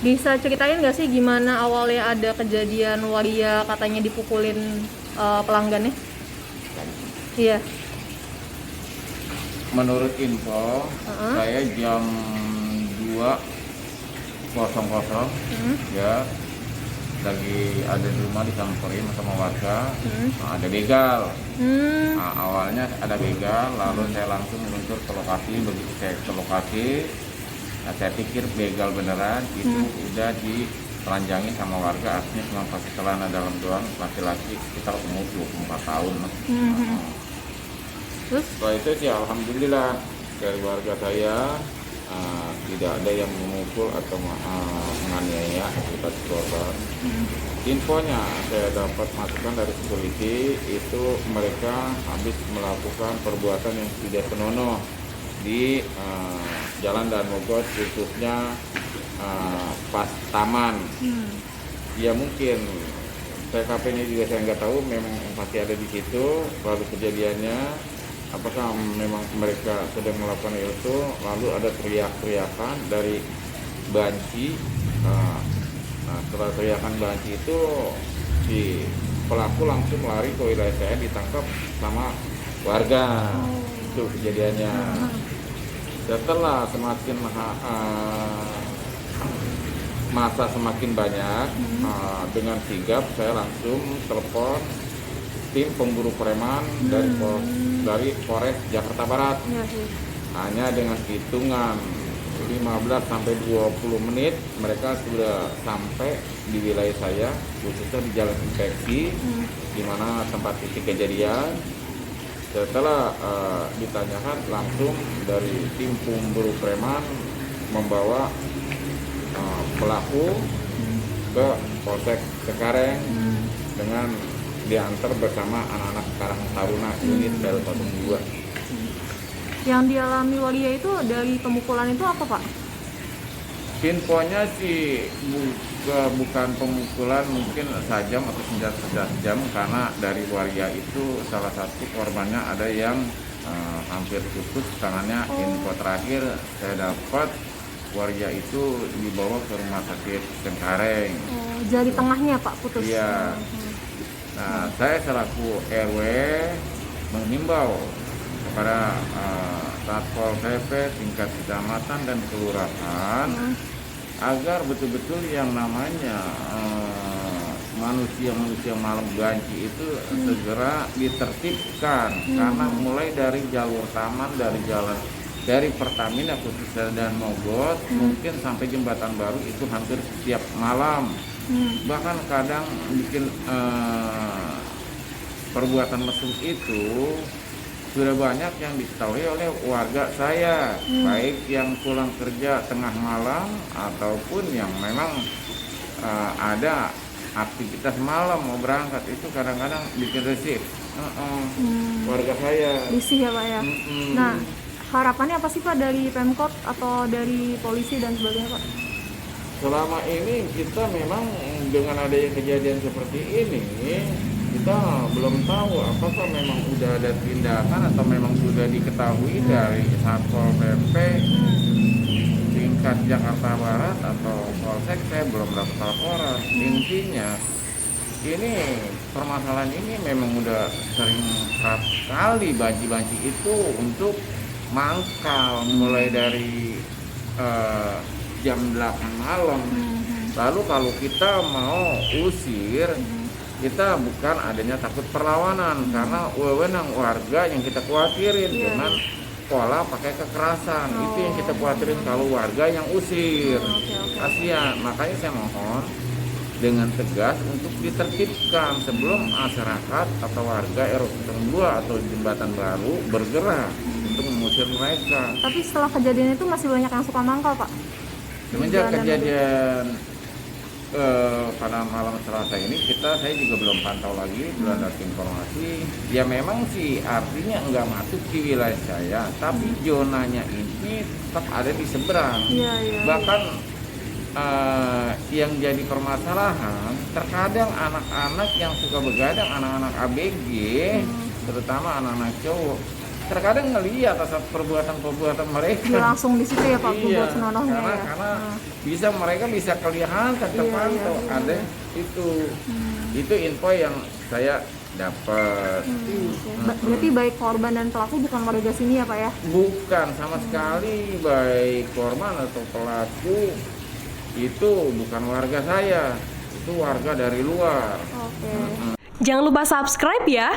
Bisa ceritain nggak sih gimana awalnya ada kejadian waria katanya dipukulin pelanggannya? Iya. Menurut info, Heeh. saya jam 2.00 ya lagi ada di rumah disamperin sama warga. Nah, ada begal. Hmm. Nah, awalnya ada begal, lalu saya langsung meluncur ke lokasi. Begitu saya ke lokasi, nah, saya pikir begal beneran. Itu udah ditelanjangi sama warga, aslinya cuma pakai celana dalam doang, laki-laki sekitar umur 24 tahun. Nah, Terus? setelah itu sih alhamdulillah dari warga saya tidak ada yang memukul atau menganiaya akibat korban. Infonya saya dapat masukan dari security itu mereka habis melakukan perbuatan yang tidak senonoh di Jalan Dan Mogot, khususnya pas taman. Ya mungkin TKP-nya juga saya nggak tahu, memang pasti ada di situ. Lalu kejadiannya apakah memang mereka sedang melakukan itu, lalu ada teriak-teriakan dari banci. Nah, setelah teriakan banci itu si pelaku langsung lari ke wilayah saya, ditangkap sama warga. Itu kejadiannya. Setelah semakin masa semakin banyak, dengan sigap saya langsung telepon tim pemburu preman dari Polres Jakarta Barat. Iya sih. Hanya dengan hitungan 15 sampai 20 menit mereka sudah sampai di wilayah saya, khususnya di Jalan Infeksi, di mana tempat titik kejadian. Setelah ditanyakan, langsung dari tim pemburu preman membawa pelaku ke Polsek Cengkareng dengan diantar bersama anak-anak Karang Taruna unit Sel 02. Yang dialami waria itu dari pemukulan itu apa, Pak? Infonya sih bukan pemukulan, mungkin sajam atau senjata jam, karena dari waria itu salah satu korbannya ada yang hampir putus tangannya. Info terakhir saya dapat waria itu dibawa ke rumah sakit Cengkareng. Jari tengahnya, Pak, putus. Iya. Nah, saya selaku RW menghimbau kepada Satpol PP tingkat kecamatan dan kelurahan agar betul-betul yang namanya manusia malam banci itu segera ditertibkan, karena mulai dari jalur taman, dari Pertamina khususnya Dan Mogot, mungkin sampai Jembatan Baru itu hampir setiap malam. Bahkan kadang bikin perbuatan mesum itu sudah banyak yang diketahui oleh warga saya, baik yang pulang kerja tengah malam ataupun yang memang ada aktivitas malam mau berangkat, itu kadang-kadang bikin resip warga saya. Risih ya, Pak ya. Nah, harapannya apa sih, Pak, dari Pemkot atau dari polisi dan sebagainya, Pak? Selama ini kita memang dengan adanya kejadian seperti ini, kita belum tahu apakah memang udah ada tindakan atau memang sudah diketahui dari Satpol PP tingkat Jakarta Barat atau Polsek. Saya belum dapat laporan. Intinya ini permasalahan ini memang udah sering kerap kali banci-banci itu untuk mangkal mulai dari jam 8 malam. Lalu kalau kita mau usir, kita bukan adanya takut perlawanan, karena wewenang warga yang kita khawatirin dengan pola pakai kekerasan. Itu yang kita khawatirin kalau warga yang usir. Kasihan. Makanya saya mohon dengan tegas untuk ditertibkan sebelum masyarakat atau warga RW 2 atau Jembatan Baru bergerak untuk mengusir mereka. Tapi setelah kejadian itu masih banyak yang suka mangkal, Pak? Semenjak kejadian pada malam Selasa ini, saya juga belum pantau lagi, belum ada informasi. Ya memang sih artinya nggak masuk di wilayah saya, tapi zonanya ini tetap ada di seberang. Bahkan yang jadi permasalahan, terkadang anak-anak yang suka begadang, anak-anak ABG, terutama anak-anak cowok, terkadang ngelihat atas perbuatan mereka. Dia langsung di situ ya Pak, Iya, buat senonohnya ya. karena mereka bisa kelihatan terpantau iya. ada itu info yang saya dapat. Berarti baik korban dan pelaku bukan warga sini ya Pak ya? Bukan sama sekali, baik korban atau pelaku itu bukan warga saya, itu warga dari luar. Oke. Jangan lupa subscribe ya.